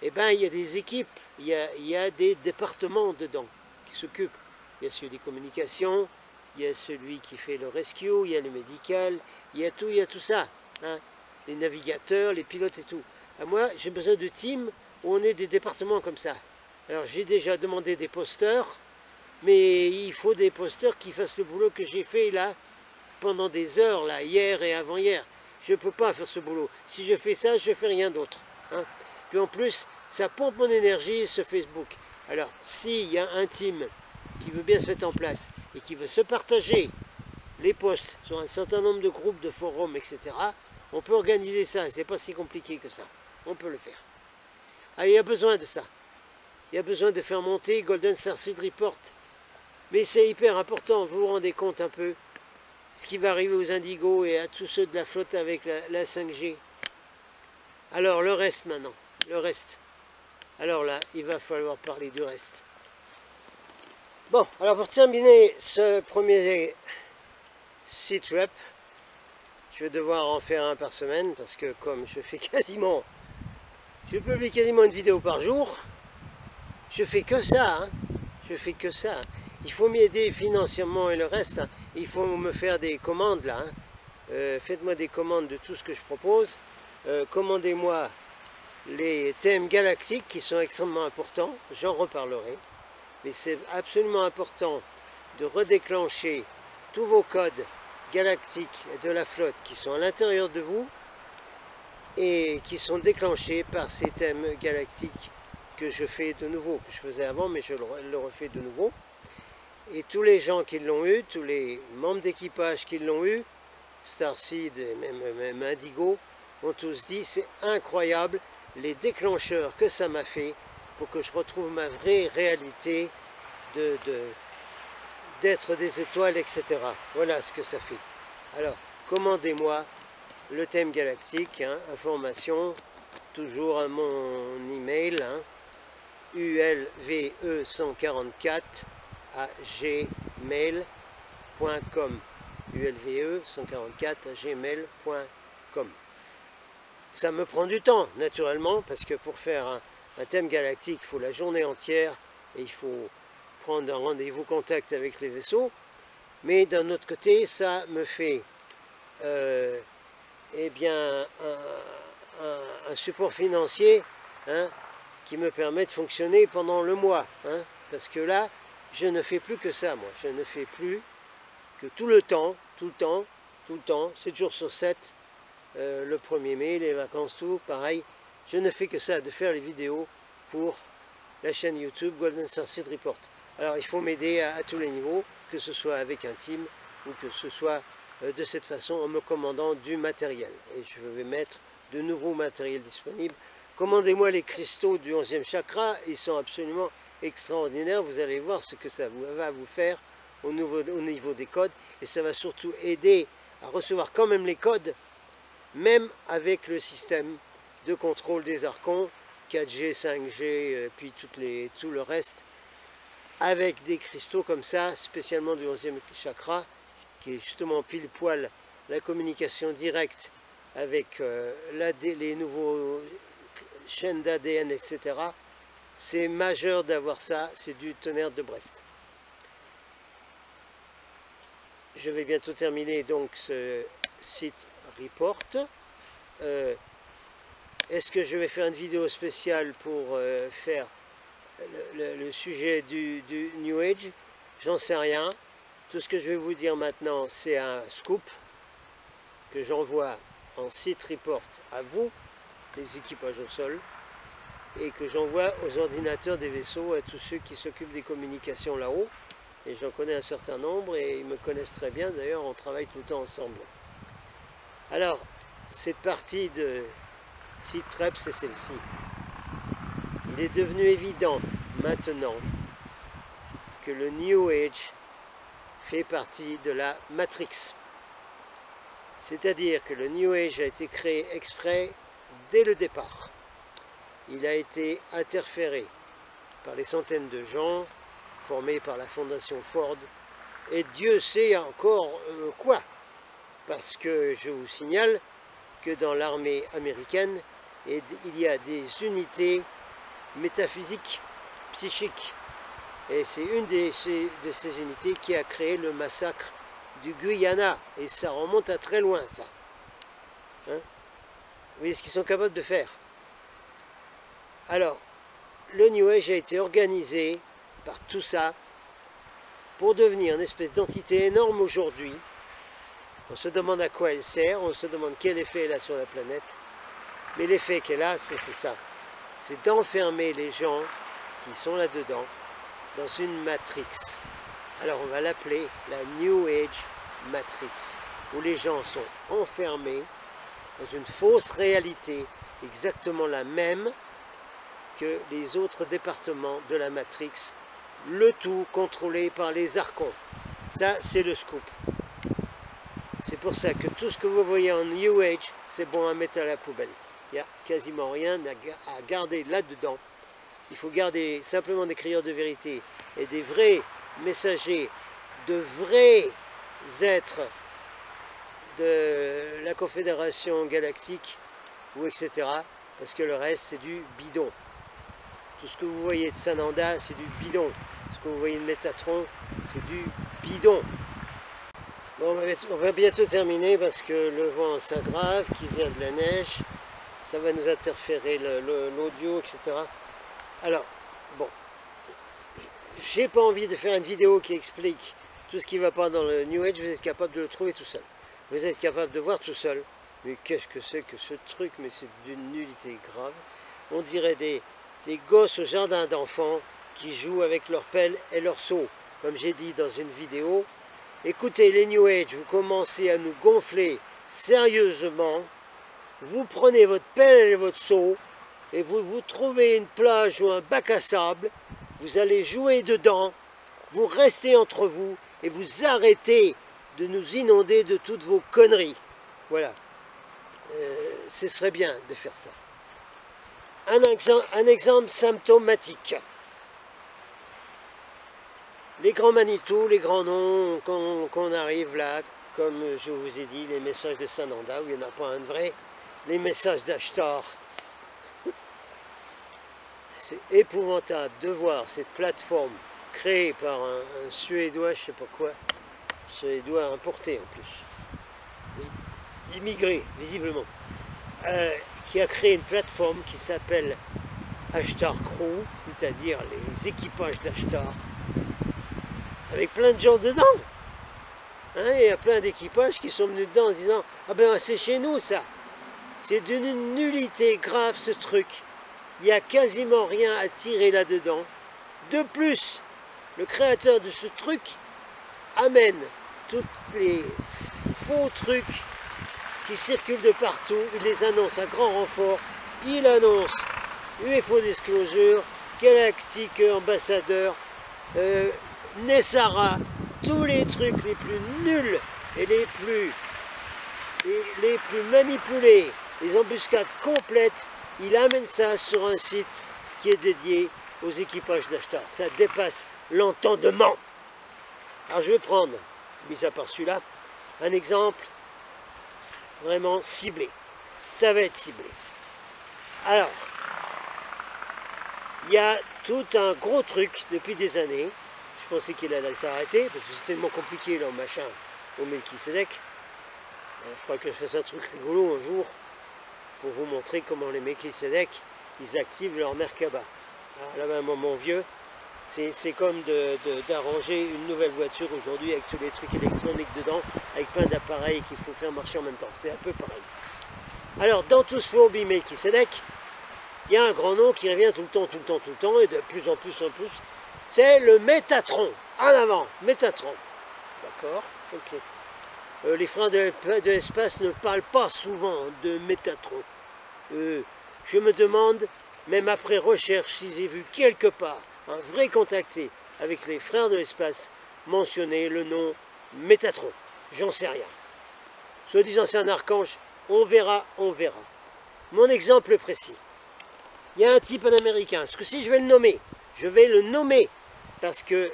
eh ben, il y a des équipes, il y a des départements dedans qui s'occupent. Il y a celui des communications, il y a celui qui fait le rescue, il y a le médical, il y a tout ça. Hein, les navigateurs, les pilotes et tout. Moi, j'ai besoin de teams où on est des départements comme ça. Alors, j'ai déjà demandé des posters, mais il faut des posters qui fassent le boulot que j'ai fait là, pendant des heures, là, hier et avant-hier. Je ne peux pas faire ce boulot. Si je fais ça, je ne fais rien d'autre. Hein. Puis en plus, ça pompe mon énergie, ce Facebook. Alors, s'il y a un team qui veut bien se mettre en place et qui veut se partager les posts sur un certain nombre de groupes, de forums, etc., on peut organiser ça. C'est pas si compliqué que ça. On peut le faire. Ah, il y a besoin de ça. Il y a besoin de faire monter Golden Starseed Report. Mais c'est hyper important, vous vous rendez compte un peu ce qui va arriver aux Indigos et à tous ceux de la flotte avec la 5G. Alors, le reste maintenant, le reste. Alors là, il va falloir parler du reste. Bon, alors pour terminer ce premier site rep, je vais devoir en faire un par semaine parce que comme je publie quasiment une vidéo par jour, je fais que ça, hein. Je fais que ça. Il faut m'aider financièrement et le reste, hein. Il faut me faire des commandes là. Hein. Faites-moi des commandes de tout ce que je propose. Commandez-moi les thèmes galactiques qui sont extrêmement importants. J'en reparlerai. Mais c'est absolument important de redéclencher tous vos codes galactiques de la flotte qui sont à l'intérieur de vous et qui sont déclenchés par ces thèmes galactiques que je fais de nouveau, que je faisais avant, mais je le refais de nouveau. Et tous les gens qui l'ont eu, tous les membres d'équipage qui l'ont eu, Starseed et même Indigo, ont tous dit c'est incroyable les déclencheurs que ça m'a fait pour que je retrouve ma vraie réalité d'être des étoiles, etc. Voilà ce que ça fait. Alors, commandez-moi le thème galactique, hein, information, toujours à mon email, hein, ulve144@gmail.com ulve144@gmail.com. Ça me prend du temps, naturellement, parce que pour faire un thème galactique, il faut la journée entière et il faut prendre un rendez-vous contact avec les vaisseaux. Mais d'un autre côté, ça me fait eh bien, un support financier, hein, qui me permet de fonctionner pendant le mois. Hein, parce que là, je ne fais plus que ça, moi. Je ne fais plus que tout le temps, 7 jours sur 7, le 1er mai, les vacances, tout, pareil. Je ne fais que ça, de faire les vidéos pour la chaîne YouTube Golden Starseed Report. Alors il faut m'aider à tous les niveaux, que ce soit avec un team ou que ce soit de cette façon en me commandant du matériel. Et je vais mettre de nouveaux matériels disponibles. Commandez-moi les cristaux du 11e chakra, ils sont absolument extraordinaires. Vous allez voir ce que ça va vous faire au niveau des codes. Et ça va surtout aider à recevoir quand même les codes, même avec le système de contrôle des archons, 4G, 5G, puis tout le reste, avec des cristaux comme ça, spécialement du 11e chakra, qui est justement pile poil la communication directe avec les nouveaux chaînes d'ADN, etc. C'est majeur d'avoir ça, c'est du tonnerre de Brest. Je vais bientôt terminer donc ce site report. Est-ce que je vais faire une vidéo spéciale pour faire le sujet du New Age? J'en sais rien. Tout ce que je vais vous dire maintenant, c'est un scoop que j'envoie en site report à vous, les équipages au sol, et que j'envoie aux ordinateurs des vaisseaux, à tous ceux qui s'occupent des communications là-haut. Et j'en connais un certain nombre et ils me connaissent très bien, d'ailleurs on travaille tout le temps ensemble. Alors, cette partie de SITREP, c'est celle-ci. Il est devenu évident maintenant que le New Age fait partie de la Matrix. C'est-à-dire que le New Age a été créé exprès dès le départ. Il a été interféré par les centaines de gens formés par la fondation Ford, et Dieu sait encore quoi, parce que je vous signale que dans l'armée américaine, il y a des unités métaphysiques, psychiques, et c'est une de ces unités qui a créé le massacre du Guyana, et ça remonte à très loin, ça. Hein? Vous voyez ce qu'ils sont capables de faire. Alors, le New Age a été organisé par tout ça pour devenir une espèce d'entité énorme aujourd'hui. On se demande à quoi elle sert, on se demande quel effet elle a sur la planète, mais l'effet qu'elle a, c'est ça. C'est d'enfermer les gens qui sont là-dedans dans une matrix. Alors on va l'appeler la New Age Matrix, où les gens sont enfermés dans une fausse réalité, exactement la même que les autres départements de la Matrix, le tout contrôlé par les archons. Ça, c'est le scoop. C'est pour ça que tout ce que vous voyez en New Age, c'est bon à mettre à la poubelle. Il n'y a quasiment rien à garder là-dedans. Il faut garder simplement des crieurs de vérité et des vrais messagers, de vrais êtres de la Confédération Galactique, ou etc. Parce que le reste, c'est du bidon. Tout ce que vous voyez de Sananda, c'est du bidon. Ce que vous voyez de Métatron, c'est du bidon. Bon, on va bientôt terminer parce que le vent s'aggrave, qui vient de la neige. Ça va nous interférer l'audio, etc. Alors, bon, j'ai pas envie de faire une vidéo qui explique tout ce qui ne va pas dans le New Age. Vous êtes capable de le trouver tout seul. Vous êtes capable de voir tout seul. Mais qu'est-ce que c'est que ce truc? Mais c'est d'une nullité grave. On dirait des gosses au jardin d'enfants qui jouent avec leur pelle et leur seau. Comme j'ai dit dans une vidéo, écoutez, les New Age, vous commencez à nous gonfler sérieusement. Vous prenez votre pelle et votre seau et vous trouvez une plage ou un bac à sable. Vous allez jouer dedans. Vous restez entre vous et vous arrêtez de nous inonder de toutes vos conneries. Voilà. Ce serait bien de faire ça. Un exemple symptomatique. Les grands Manitou, les grands noms qu'on arrive là, comme je vous ai dit, les messages de Sananda, où il n'y en a pas un de vrai, les messages d'Ashtar. C'est épouvantable de voir cette plateforme créée par un Suédois, je ne sais pas quoi, Suédois importé en plus, immigré visiblement, qui a créé une plateforme qui s'appelle Ashtar Crew, c'est-à-dire les équipages d'Ashtar, avec plein de gens dedans. Hein, il y a plein d'équipages qui sont venus dedans en disant « Ah ben c'est chez nous ça !» C'est d'une nullité grave ce truc. Il n'y a quasiment rien à tirer là-dedans. De plus, le créateur de ce truc amène tous les faux trucs qui circulent de partout. Il les annonce à grand renfort. Il annonce UFO Disclosure, Galactic Ambassadeur, Nessara, tous les trucs les plus nuls et les plus manipulés, les embuscades complètes. Il amène ça sur un site qui est dédié aux équipages d'Ashtar. Ça dépasse l'entendement. Alors je vais prendre, mis à part celui-là, un exemple vraiment ciblé. Ça va être ciblé. Alors, il y a tout un gros truc depuis des années. Je pensais qu'il allait s'arrêter, parce que c'est tellement compliqué leur machin au Melchisedec. Il faudra que je fasse un truc rigolo un jour pour vous montrer comment les Melchisedec, ils activent leur Merkaba. Alors là, un moment vieux, C'est comme d'arranger une nouvelle voiture aujourd'hui avec tous les trucs électroniques dedans, avec plein d'appareils qu'il faut faire marcher en même temps. C'est un peu pareil. Alors, dans tout ce fourbi Melchisedec, il y a un grand nom qui revient tout le temps, et de plus en plus, c'est le Métatron. En avant, Métatron. D'accord? Ok. Les frères de l'espace ne parlent pas souvent de Métatron. Je me demande, même après recherche, si j'ai vu quelque part un vrai contacté avec les frères de l'espace mentionner le nom Métatron. J'en sais rien. Soit disant c'est un archange, on verra. Mon exemple précis. Il y a un type, un américain. Ce que si je vais le nommer, parce que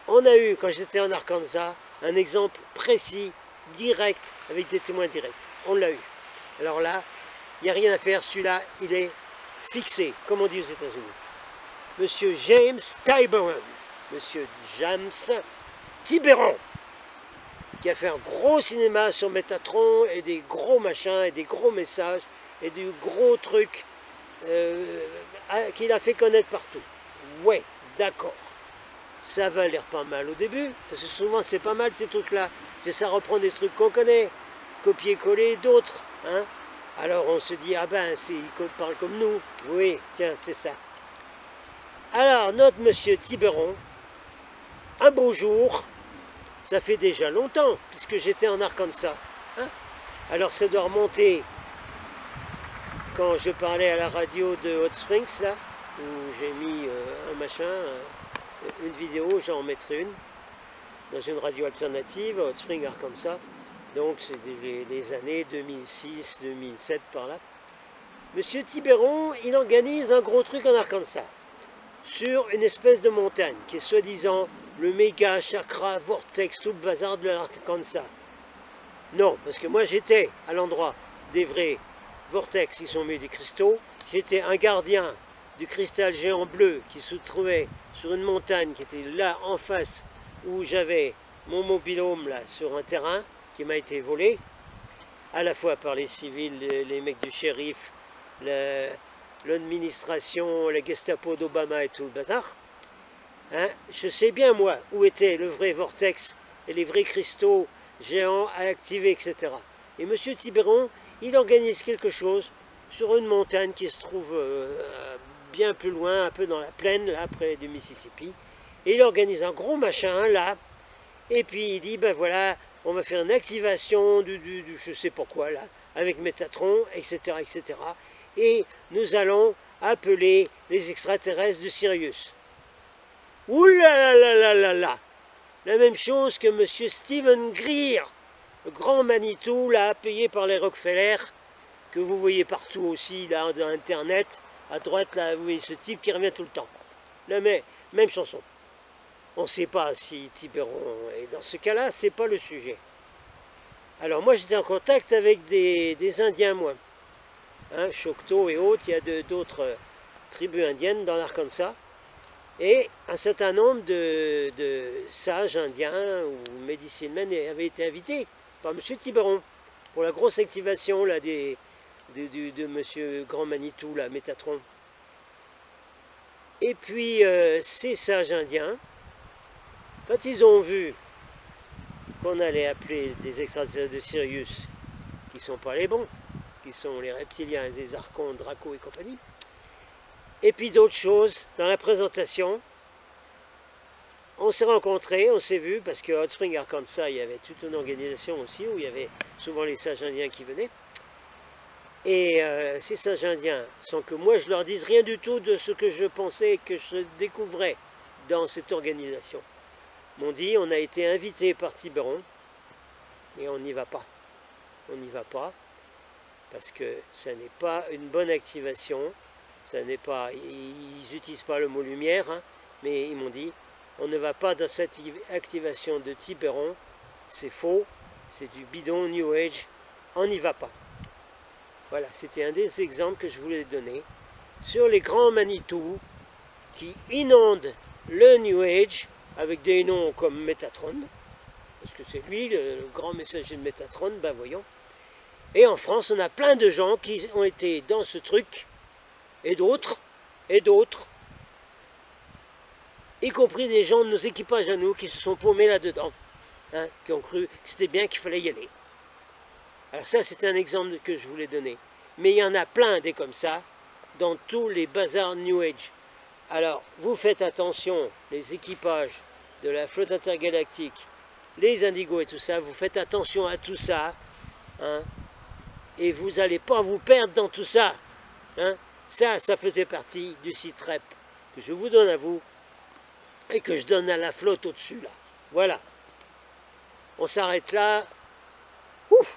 on a eu, quand j'étais en Arkansas, un exemple précis, direct, avec des témoins directs. On l'a eu. Alors là, il n'y a rien à faire. Celui-là, il est fixé, comme on dit aux États-Unis. Monsieur James Tiberon. Monsieur James Tiberon, qui a fait un gros cinéma sur Métatron et des gros machins et des gros messages et du gros trucs qu'il a fait connaître partout. Ouais, d'accord. Ça va l'air pas mal au début, parce que souvent c'est pas mal ces trucs-là. Ça reprend des trucs qu'on connaît, copier-coller d'autres. Hein. Alors on se dit, ah ben, il parle comme nous. Oui, tiens, c'est ça. Alors, notre monsieur Tiberon, un beau jour, ça fait déjà longtemps, puisque j'étais en Arkansas. Hein. Alors ça doit remonter quand je parlais à la radio de Hot Springs, là, où j'ai mis un machin, une vidéo, j'en mettrai une, dans une radio alternative, à Hot Springs, Arkansas. Donc c'est les années 2006, 2007, par là. Monsieur Tiberon, il organise un gros truc en Arkansas, sur une espèce de montagne, qui est soi-disant le méga chakra vortex, tout le bazar de l'Arkansas. Non, parce que moi j'étais à l'endroit des vrais vortex, ils sont mis des cristaux. J'étais un gardien du cristal géant bleu qui se trouvait sur une montagne qui était là en face, où j'avais mon mobil-home là sur un terrain qui m'a été volé, à la fois par les civils, les mecs du shérif, l'administration, la Gestapo d'Obama et tout le bazar. Hein, je sais bien, moi, où était le vrai vortex et les vrais cristaux géants à activer, etc. Et M. Tiberon, il organise quelque chose sur une montagne qui se trouve bien plus loin, un peu dans la plaine, là, près du Mississippi. Et il organise un gros machin, là, et puis il dit, ben voilà, on va faire une activation du je sais pourquoi, là, avec Métatron, etc., etc., et nous allons appeler les extraterrestres de Sirius. Ouh là là là là là là! La même chose que M. Stephen Greer, le grand Manitou, là, payé par les Rockefeller, que vous voyez partout aussi, là, dans Internet, à droite, là, vous voyez ce type qui revient tout le temps. La même chanson. On ne sait pas si Tiberon, et dans ce cas-là, c'est pas le sujet. Alors moi, j'étais en contact avec des Indiens, moi. Hein, Choctaw et autres, il y a d'autres tribus indiennes dans l'Arkansas. Et un certain nombre de sages indiens ou médecins avaient été invités par M. Tiberon pour la grosse activation là, de M. Grand Manitou, là, Métatron. Et puis ces sages indiens, quand ils ont vu qu'on allait appeler des extraterrestres de Sirius, qui ne sont pas les bons, qui sont les reptiliens, les archons, Draco et compagnie, et puis d'autres choses, dans la présentation, on s'est rencontrés, on s'est vus, parce que Hot Springs, Arkansas, il y avait toute une organisation aussi, où il y avait souvent les sages indiens qui venaient. Et ces sages indiens, sans que moi je leur dise rien du tout de ce que je pensais que je découvrais dans cette organisation, m'ont dit, on a été invité par Tiberon, et on n'y va pas. On n'y va pas, parce que ça n'est pas une bonne activation. Ça n'est pas, ils n'utilisent pas le mot lumière, hein, mais ils m'ont dit, on ne va pas dans cette activation de Tiberon, c'est faux, c'est du bidon New Age, on n'y va pas. Voilà, c'était un des exemples que je voulais donner sur les grands Manitou qui inondent le New Age avec des noms comme Métatron, parce que c'est lui le grand messager de Métatron, ben voyons. Et en France, on a plein de gens qui ont été dans ce truc, et d'autres, y compris des gens de nos équipages à nous qui se sont paumés là-dedans, hein, qui ont cru que c'était bien, qu'il fallait y aller. Alors ça, c'était un exemple que je voulais donner. Mais il y en a plein des comme ça, dans tous les bazars New Age. Alors, vous faites attention, les équipages de la flotte intergalactique, les indigos et tout ça, vous faites attention à tout ça, hein, et vous n'allez pas vous perdre dans tout ça. Hein. Ça faisait partie du site REP que je vous donne à vous et que je donne à la flotte au-dessus, là. Voilà. On s'arrête là. Ouf!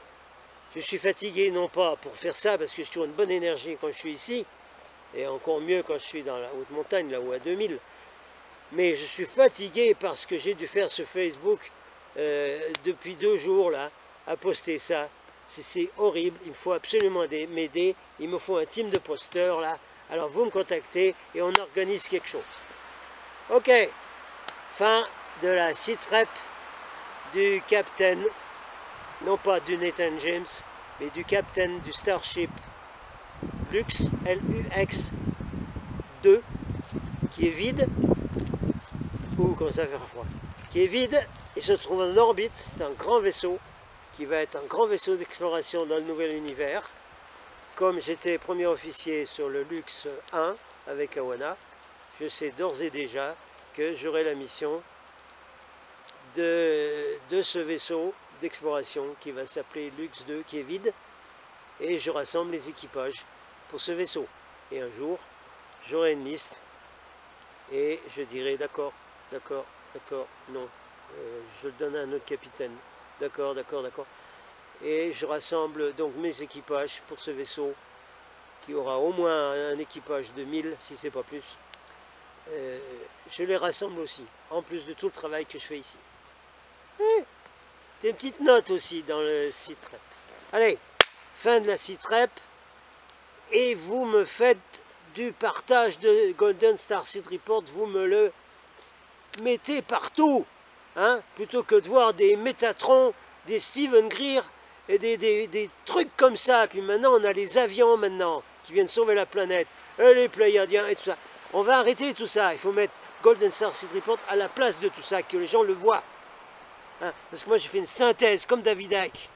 Je suis fatigué, non pas pour faire ça, parce que je suis toujours une bonne énergie quand je suis ici, et encore mieux quand je suis dans la haute montagne, là-haut à 2000. Mais je suis fatigué parce que j'ai dû faire ce Facebook depuis 2 jours, là, à poster ça. C'est horrible, il me faut absolument m'aider, il me faut un team de posteurs, là. Alors vous me contactez et on organise quelque chose. Ok, fin de la sitrep du capitaine, non pas du Nathan James, mais du capitaine du Starship Lux, Lux 2, qui est vide, ou comment ça fait froid, qui est vide, il se trouve en orbite, c'est un grand vaisseau, qui va être un grand vaisseau d'exploration dans le nouvel univers. Comme j'étais premier officier sur le Lux 1 avec Awana, je sais d'ores et déjà que j'aurai la mission de ce vaisseau d'exploration qui va s'appeler Lux 2, qui est vide, et je rassemble les équipages pour ce vaisseau. Et un jour, j'aurai une liste et je dirai d'accord, d'accord, d'accord, non, je le donne à un autre capitaine. D'accord, d'accord, d'accord. Et je rassemble donc mes équipages pour ce vaisseau qui aura au moins un équipage de 1000, si c'est pas plus. Je les rassemble aussi, en plus de tout le travail que je fais ici. Des petites notes aussi dans le site REP. Allez, fin de la site REP. Et vous me faites du partage de Golden Star Seed Report, vous me le mettez partout. Hein, plutôt que de voir des Métatrons, des Steven Greer et des trucs comme ça. Puis maintenant, on a les avions maintenant qui viennent sauver la planète, et les Pléiadiens et tout ça. On va arrêter tout ça. Il faut mettre Golden Star Seed Report à la place de tout ça, que les gens le voient. Hein, parce que moi, j'ai fait une synthèse comme David Icke.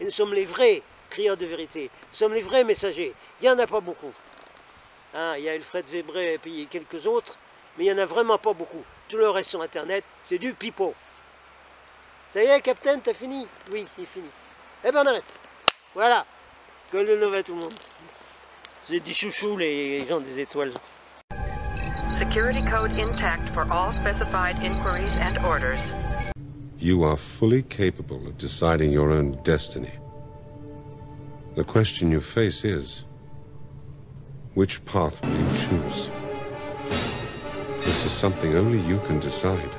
Et nous sommes les vrais crieurs de vérité. Nous sommes les vrais messagers. Il n'y en a pas beaucoup. Hein, il y a Alfred Weber et puis quelques autres, mais il n'y en a vraiment pas beaucoup. Tout le reste sur Internet, c'est du pipeau. Ça y est, Capitaine, t'as fini? Oui, c'est fini. Eh ben, on arrête. Voilà. Golden Nova, tout le monde. Vous êtes des chouchous, les gens des étoiles. Security code intact for all specified inquiries and orders. You are fully capable of deciding your own destiny. The question you face is, which path will you choose? This is something only you can decide.